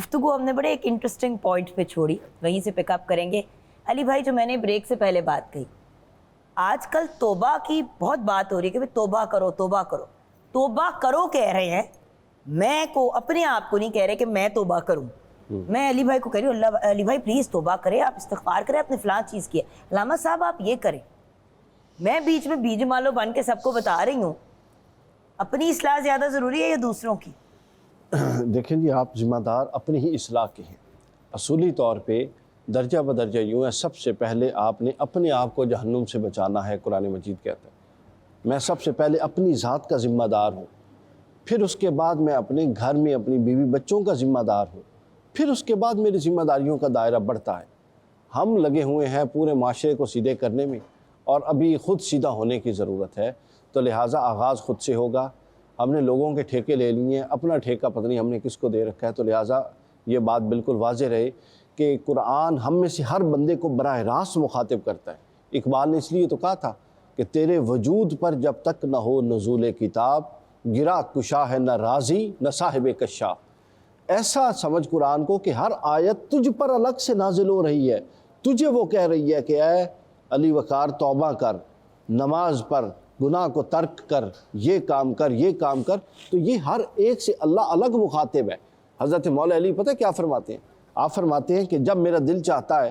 گفتگو ہم نے بڑے ایک انٹرسٹنگ پوائنٹ پہ چھوڑی, وہیں سے پک اپ کریں گے. علی بھائی, جو میں نے بریک سے پہلے بات کہی, آج کل توبہ کی بہت بات ہو رہی ہے کہ بھائی توبہ کرو توبہ کرو. توبہ کرو کہہ رہے ہیں, میں کو اپنے آپ کو نہیں کہہ رہے کہ میں توبہ کروں. میں علی بھائی کو کہہ رہی ہوں, اللہ علی بھائی پلیز توبہ کریں, آپ استغفار کریں, آپ نے فلاں چیز کی ہے. علامہ صاحب آپ یہ کریں. میں بیچ میں بیج مالو بن کے سب کو بتا رہی ہوں, اپنی اصلاح زیادہ ضروری ہے یا دوسروں کی؟ دیکھیں جی, آپ ذمہ دار اپنی ہی اصلاح کے ہیں. اصولی طور پہ درجہ بدرجہ یوں ہے, سب سے پہلے آپ نے اپنے آپ کو جہنم سے بچانا ہے. قرآن مجید کہتا ہے میں سب سے پہلے اپنی ذات کا ذمہ دار ہوں, پھر اس کے بعد میں اپنے گھر میں اپنی بیوی بچوں کا ذمہ دار ہوں, پھر اس کے بعد میری ذمہ داریوں کا دائرہ بڑھتا ہے. ہم لگے ہوئے ہیں پورے معاشرے کو سیدھے کرنے میں, اور ابھی خود سیدھا ہونے کی ضرورت ہے. تو لہٰذا آغاز خود سے ہوگا. ہم نے لوگوں کے ٹھیکے لے لیے ہیں, اپنا ٹھیکہ پتہ نہیں ہم نے کس کو دے رکھا ہے. تو لہٰذا یہ بات بالکل واضح رہے کہ قرآن ہم میں سے ہر بندے کو براہ راست مخاطب کرتا ہے. اقبال نے اس لیے تو کہا تھا کہ تیرے وجود پر جب تک نہ ہو نزول کتاب, گرا کشا ہے نہ راضی نہ صاحب کشا. ایسا سمجھ قرآن کو کہ ہر آیت تجھ پر الگ سے نازل ہو رہی ہے, تجھے وہ کہہ رہی ہے کہ اے علی وقار توبہ کر, نماز پر, گناہ کو ترک کر, یہ کام کر, یہ کام کر. تو یہ ہر ایک سے اللہ الگ مخاطب ہے. حضرت مولا علی پتہ کیا فرماتے ہیں؟ آپ فرماتے ہیں کہ جب میرا دل چاہتا ہے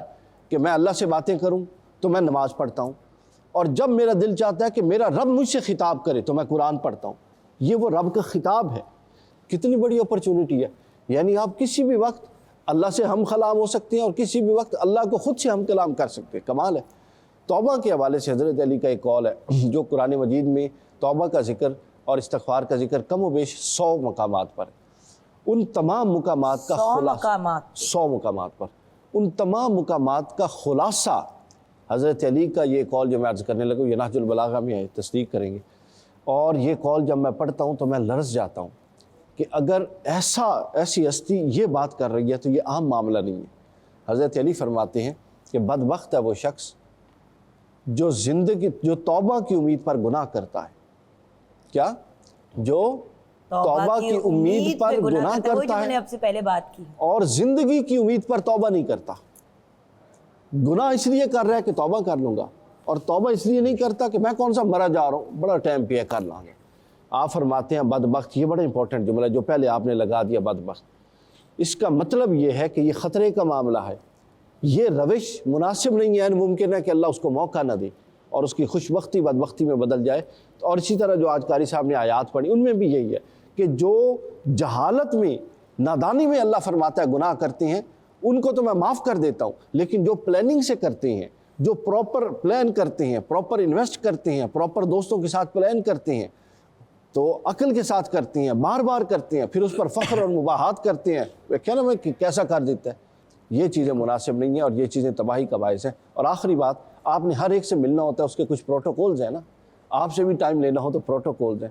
کہ میں اللہ سے باتیں کروں تو میں نماز پڑھتا ہوں, اور جب میرا دل چاہتا ہے کہ میرا رب مجھ سے خطاب کرے تو میں قرآن پڑھتا ہوں. یہ وہ رب کا خطاب ہے. کتنی بڑی اپرچونٹی ہے. یعنی آپ کسی بھی وقت اللہ سے ہم کلام ہو سکتے ہیں اور کسی بھی وقت اللہ کو خود سے ہم کلام کر سکتے ہیں. کمال ہے. توبہ کے حوالے سے حضرت علی کا ایک قول ہے جو قرآن مجید میں توبہ کا ذکر اور استغفار کا ذکر کم و بیش 100 مقامات پر ہے. ان تمام مقامات کا 100 مقامات پر ان تمام مقامات کا خلاصہ حضرت علی کا یہ قول جو میں عرض کرنے لگا, یہ نہج البلاغہ میں ہے, تصدیق کریں گے. اور یہ قول جب میں پڑھتا ہوں تو میں لرز جاتا ہوں کہ اگر ایسی ہستی یہ بات کر رہی ہے تو یہ عام معاملہ نہیں ہے. حضرت علی فرماتے ہیں کہ بدبخت ہے وہ شخص جو توبہ کی امید پر گناہ کرتا ہے. کیا؟ جو توبہ کی امید پر گناہ کرتا ہے اب سے پہلے بات کی, اور زندگی کی امید پر توبہ نہیں کرتا. گناہ اس لیے کر رہا ہے کہ توبہ کر لوں گا, اور توبہ اس لیے نہیں کرتا کہ میں کون سا مرا جا رہا ہوں, بڑا ٹائم پہ کر لوں گے. آپ فرماتے ہیں بدبخت, یہ بڑا امپورٹنٹ جملہ جو پہلے آپ نے لگا دیا, بدبخت. اس کا مطلب یہ ہے کہ یہ خطرے کا معاملہ ہے, یہ روش مناسب نہیں ہے. ممکن ہے کہ اللہ اس کو موقع نہ دے اور اس کی خوش بختی بدبختی میں بدل جائے. اور اسی طرح جو آج قاری صاحب نے آیات پڑھی ان میں بھی یہی ہے کہ جو جہالت میں, نادانی میں اللہ فرماتا ہے گناہ کرتے ہیں ان کو تو میں معاف کر دیتا ہوں, لیکن جو پلاننگ سے کرتے ہیں, جو پراپر پلان کرتے ہیں, پراپر انویسٹ کرتے ہیں, پراپر دوستوں کے ساتھ پلان کرتے ہیں, تو عقل کے ساتھ کرتے ہیں, بار بار کرتے ہیں, پھر اس پر فخر اور مباحات کرتے ہیں, وہ کہنا میں کیسا کر دیتا ہے. یہ چیزیں مناسب نہیں ہیں اور یہ چیزیں تباہی کا باعث ہیں. اور آخری بات, آپ نے ہر ایک سے ملنا ہوتا ہے, اس کے کچھ پروٹوکولز ہیں نا. آپ سے بھی ٹائم لینا ہو تو پروٹوکولز ہیں,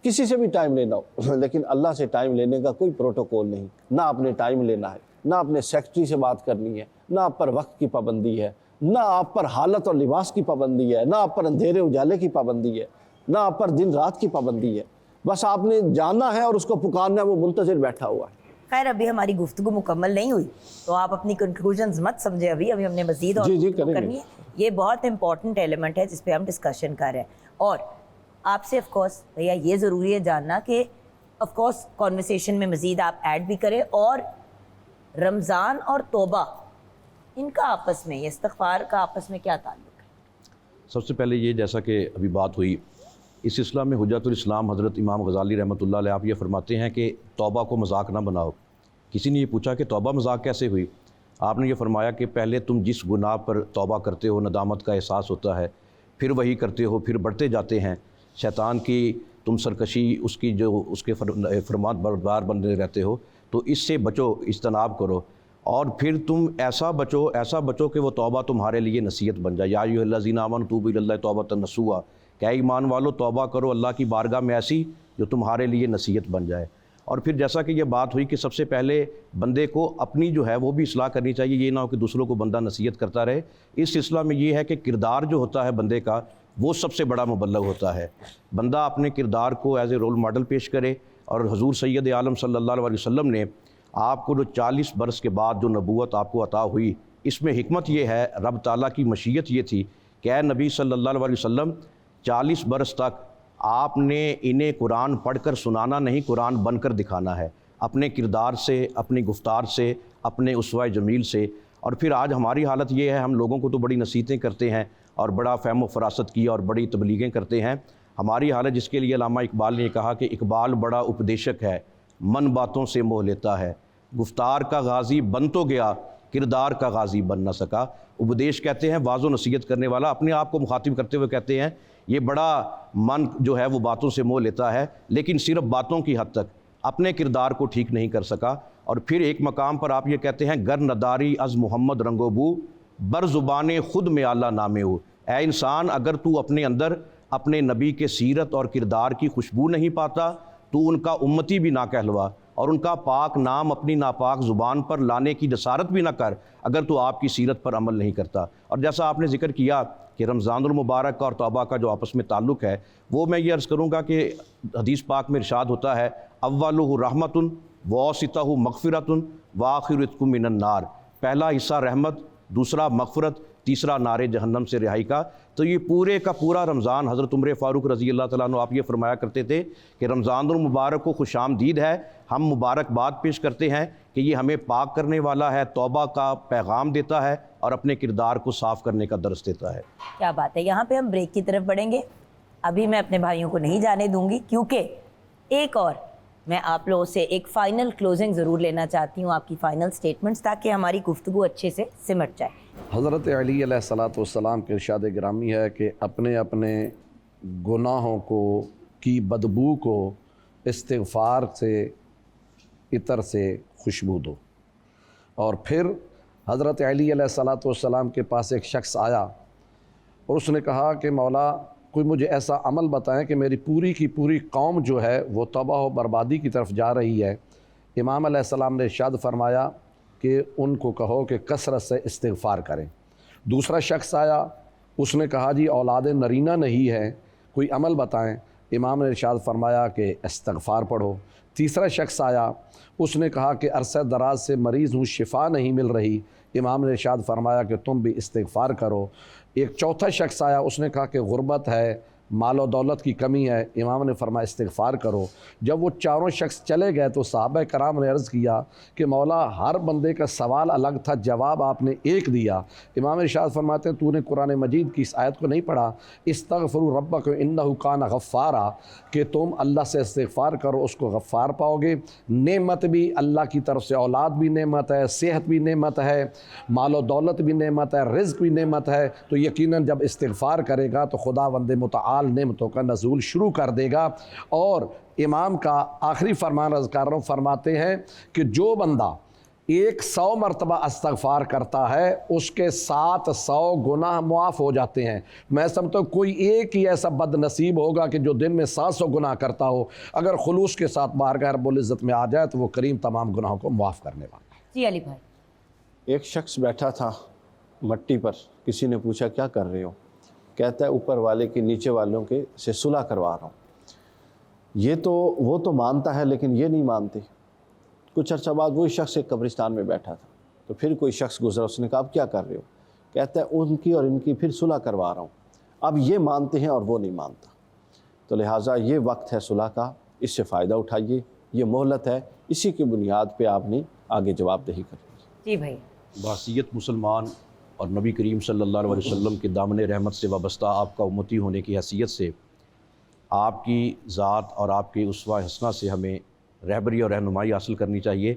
کسی سے بھی ٹائم لینا ہو, لیکن اللہ سے ٹائم لینے کا کوئی پروٹوکول نہیں. نہ آپ نے ٹائم لینا ہے, نہ اپنے سیکرٹری سے بات کرنی ہے, نہ آپ پر وقت کی پابندی ہے, نہ آپ پر حالت اور لباس کی پابندی ہے, نہ آپ پر اندھیرے اجالے کی پابندی ہے, نہ آپ پر دن رات کی پابندی ہے. بس آپ نے جانا ہے اور اس کو پکارنا ہے, وہ منتظر بیٹھا ہوا ہے. خیر, ابھی ہماری گفتگو مکمل نہیں ہوئی تو آپ اپنی کنکلوژنز مت سمجھے, ابھی ہم نے مزید اور کرنی ہے. یہ بہت امپورٹنٹ ایلیمنٹ ہے جس پہ ہم ڈسکشن کر رہے ہیں. اور آپ سے آف کورس بھیا یہ ضروری ہے جاننا کہ آف کورس کانورسیشن میں مزید آپ ایڈ بھی کریں, اور رمضان اور توبہ ان کا آپس میں, استغفار کا آپس میں کیا تعلق ہے؟ سب سے پہلے یہ, جیسا کہ ابھی بات ہوئی, اس سلسلہ میں حجت الاسلام حضرت امام غزالی رحمۃ اللہ علیہ آپ یہ فرماتے ہیں کہ توبہ کو مذاق نہ بناؤ. کسی نے یہ پوچھا کہ توبہ مذاق کیسے ہوئی؟ آپ نے یہ فرمایا کہ پہلے تم جس گناہ پر توبہ کرتے ہو ندامت کا احساس ہوتا ہے, پھر وہی کرتے ہو, پھر بڑھتے جاتے ہیں, شیطان کی تم سرکشی, اس کی جو اس کے فرمان بردار بنتے رہتے ہو, تو اس سے بچو, اجتناب کرو, اور پھر تم ایسا بچو کہ وہ توبہ تمہارے لیے نصیحت بن جائے. یا ایھا الذین آمنوا توبوا الی اللہ توبۃ نصوحا, کہ ایمان والو توبہ کرو اللہ کی بارگاہ میں ایسی جو تمہارے لیے نصیحت بن جائے. اور پھر جیسا کہ یہ بات ہوئی کہ سب سے پہلے بندے کو اپنی جو ہے وہ بھی اصلاح کرنی چاہیے, یہ نہ ہو کہ دوسروں کو بندہ نصیحت کرتا رہے. اس سلسلہ میں یہ ہے کہ کردار جو ہوتا ہے بندے کا وہ سب سے بڑا مبلغ ہوتا ہے. بندہ اپنے کردار کو ایز اے رول ماڈل پیش کرے, اور حضور سید عالم صلی اللہ علیہ وسلم نے آپ کو جو 40 برس کے بعد جو نبوت آپ کو عطا ہوئی، اس میں حکمت یہ ہے، رب تعالیٰ کی مشیت یہ تھی کہ اے نبی صلی اللہ علیہ وسلم 40 برس تک آپ نے انہیں قرآن پڑھ کر سنانا نہیں، قرآن بن کر دکھانا ہے، اپنے کردار سے، اپنی گفتار سے، اپنے اسوہ جمیل سے۔ اور پھر آج ہماری حالت یہ ہے، ہم لوگوں کو تو بڑی نصیحتیں کرتے ہیں اور بڑا فہم و فراست کی اور بڑی تبلیغیں کرتے ہیں، ہماری حالت جس کے لیے علامہ اقبال نے کہا کہ اقبال بڑا اپدیشک ہے، من باتوں سے موہ لیتا ہے، گفتار کا غازی بن تو گیا، کردار کا غازی بن نہ سکا۔ اپدیش کہتے ہیں واضح و نصیحت کرنے والا، اپنے آپ کو مخاطب کرتے ہوئے کہتے ہیں یہ بڑا من جو ہے وہ باتوں سے موہ لیتا ہے، لیکن صرف باتوں کی حد تک، اپنے کردار کو ٹھیک نہیں کر سکا۔ اور پھر ایک مقام پر آپ یہ کہتے ہیں گر نداری از محمد رنگو بو، بر زبان خود میں اعلیٰ نامے ہو۔ اے انسان، اگر تو اپنے اندر اپنے نبی کے سیرت اور کردار کی خوشبو نہیں پاتا تو ان کا امتی بھی نہ کہلوا، اور ان کا پاک نام اپنی ناپاک زبان پر لانے کی جسارت بھی نہ کر اگر تو آپ کی سیرت پر عمل نہیں کرتا۔ اور جیسا آپ نے ذکر کیا کہ رمضان المبارک اور توبہ کا جو آپس میں تعلق ہے، وہ میں یہ عرض کروں گا کہ حدیث پاک میں ارشاد ہوتا ہے اولہ رحمت ووسطہ مغفرۃ وآخر عتق من النار، پہلا حصہ رحمت، دوسرا مغفرت، تیسرا نار جہنم سے رہائی کا۔ تو یہ پورے کا پورا رمضان، حضرت عمر فاروق رضی اللہ تعالیٰ عنہ آپ یہ فرمایا کرتے تھے کہ رمضان المبارک کو خوش آمدید ہے، ہم مبارکباد پیش کرتے ہیں کہ یہ ہمیں پاک کرنے والا ہے، توبہ کا پیغام دیتا ہے اور اپنے کردار کو صاف کرنے کا درس دیتا ہے۔ کیا بات ہے، یہاں پہ ہم بریک کی طرف بڑھیں گے۔ ابھی میں اپنے بھائیوں کو نہیں جانے دوں گی، کیونکہ ایک اور میں آپ لوگوں سے ایک فائنل کلوزنگ ضرور لینا چاہتی ہوں، آپ کی فائنل سٹیٹمنٹس، تاکہ ہماری گفتگو اچھے سے سمٹ جائے۔ حضرت علی علیہ الصلاۃ والسلام کے ارشاد گرامی ہے کہ اپنے اپنے گناہوں کی بدبو کو استغفار سے، عطر سے خوشبو دو۔ اور پھر حضرت علی علیہ الصلاۃ والسلام کے پاس ایک شخص آیا اور اس نے کہا کہ مولا کوئی مجھے ایسا عمل بتائیں کہ میری پوری کی پوری قوم جو ہے وہ تباہ و بربادی کی طرف جا رہی ہے۔ امام علیہ السلام نے ارشاد فرمایا کہ ان کو کہو کہ کثرت سے استغفار کریں۔ دوسرا شخص آیا، اس نے کہا جی اولاد نرینہ نہیں ہے، کوئی عمل بتائیں۔ امام نے ارشاد فرمایا کہ استغفار پڑھو۔ تیسرا شخص آیا، اس نے کہا کہ عرصہ دراز سے مریض ہوں، شفا نہیں مل رہی۔ امام نے ارشاد فرمایا کہ تم بھی استغفار کرو۔ ایک چوتھا شخص آیا، اس نے کہا کہ غربت ہے، مال و دولت کی کمی ہے۔ امام نے فرمایا استغفار کرو۔ جب وہ چاروں شخص چلے گئے تو صحابہ کرام نے عرض کیا کہ مولا ہر بندے کا سوال الگ تھا، جواب آپ نے ایک دیا۔ امام ارشاد فرماتے ہیں تو نے قرآن مجید کی اس آیت کو نہیں پڑھا، استغفروا ربکم انہ کان غفارا، کہ تم اللہ سے استغفار کرو، اس کو غفار پاؤ گے۔ نعمت بھی اللہ کی طرف سے، اولاد بھی نعمت ہے، صحت بھی نعمت ہے، مال و دولت بھی نعمت ہے، رزق بھی نعمت ہے، تو یقیناً جب استغفار کرے گا تو خداوند متعال نعمتوں کا نزول شروع کر دے گا۔ اور امام کا آخری فرمان عرض کر رہا ہوں، فرماتے ہیں کہ جو بندہ 100 مرتبہ استغفار کرتا ہے اس کے 700 گناہ معاف ہو جاتے ہیں۔ میں سمجھتا ہوں کوئی ایک ہی ایسا بد نصیب ہوگا کہ جو دن میں 700 گناہ کرتا ہو، اگر خلوص کے ساتھ بارگاہ رب العزت میں آ جائے تو وہ کریم تمام گناہوں کو معاف کرنے والا ہے۔ جی علی بھائی۔ ایک شخص بیٹھا تھا مٹی پر، کسی نے پوچھا کیا کر رہے ہو؟ کہتا ہے اوپر والے کے نیچے والوں کے سے صلح کروا رہا ہوں۔ وہ تو مانتا ہے لیکن یہ نہیں مانتے۔ کچھ عرصہ بعد وہی شخص ایک قبرستان میں بیٹھا تھا، تو پھر کوئی شخص گزرا، اس نے کہا اب کیا کر رہے ہو؟ کہتا ہے ان کی اور ان کی پھر صلح کروا رہا ہوں۔ اب یہ مانتے ہیں اور وہ نہیں مانتا، تو لہٰذا یہ وقت ہے صلح کا، اس سے فائدہ اٹھائیے، یہ مہلت ہے، اسی کی بنیاد پہ آپ نے آگے جواب دہی کرنی۔ جی بھائی۔ بحیثیت مسلمان اور نبی کریم صلی اللہ علیہ وسلم کے دامن رحمت سے وابستہ آپ کا امتی ہونے کی حیثیت سے آپ کی ذات اور آپ کے اسوہ حسنہ سے ہمیں رہبری اور رہنمائی حاصل کرنی چاہیے۔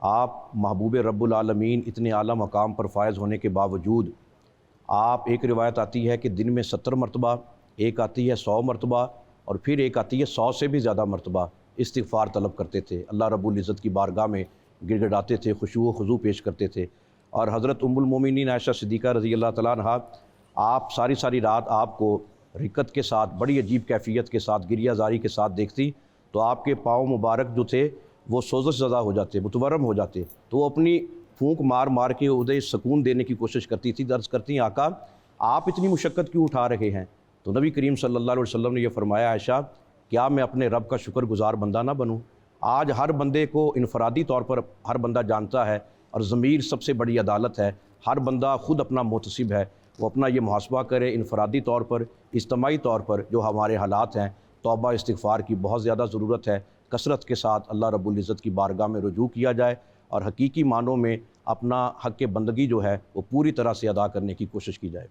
آپ محبوب رب العالمین اتنے اعلیٰ مقام پر فائز ہونے کے باوجود، آپ ایک روایت آتی ہے کہ دن میں 70 مرتبہ، ایک آتی ہے 100 مرتبہ، اور پھر ایک آتی ہے 100 سے بھی زیادہ مرتبہ استغفار طلب کرتے تھے، اللہ رب العزت کی بارگاہ میں گڑ گڑاتے تھے، خشوع و خضوع پیش کرتے تھے۔ اور حضرت ام المومنین عائشہ صدیقہ رضی اللہ تعالیٰ عنہ، آپ ساری رات آپ کو رکت کے ساتھ، بڑی عجیب کیفیت کے ساتھ، گریہ زاری کے ساتھ دیکھتی، تو آپ کے پاؤں مبارک جو تھے وہ سوزش زدہ ہو جاتے، متورم ہو جاتے، تو وہ اپنی پھونک مار کے انہیں سکون دینے کی کوشش کرتی تھی۔ درج کرتی ہیں آقا آپ اتنی مشقت کیوں اٹھا رہے ہیں؟ تو نبی کریم صلی اللہ علیہ وسلم نے یہ فرمایا عائشہ کیا میں اپنے رب کا شکر گزار بندہ نہ بنوں؟ آج ہر بندے کو انفرادی طور پر ہر بندہ جانتا ہے، اور ضمیر سب سے بڑی عدالت ہے، ہر بندہ خود اپنا محتسب ہے، وہ اپنا یہ محاسبہ کرے انفرادی طور پر، اجتماعی طور پر جو ہمارے حالات ہیں، توبہ استغفار کی بہت زیادہ ضرورت ہے، کثرت کے ساتھ اللہ رب العزت کی بارگاہ میں رجوع کیا جائے، اور حقیقی معنوں میں اپنا حق بندگی جو ہے وہ پوری طرح سے ادا کرنے کی کوشش کی جائے۔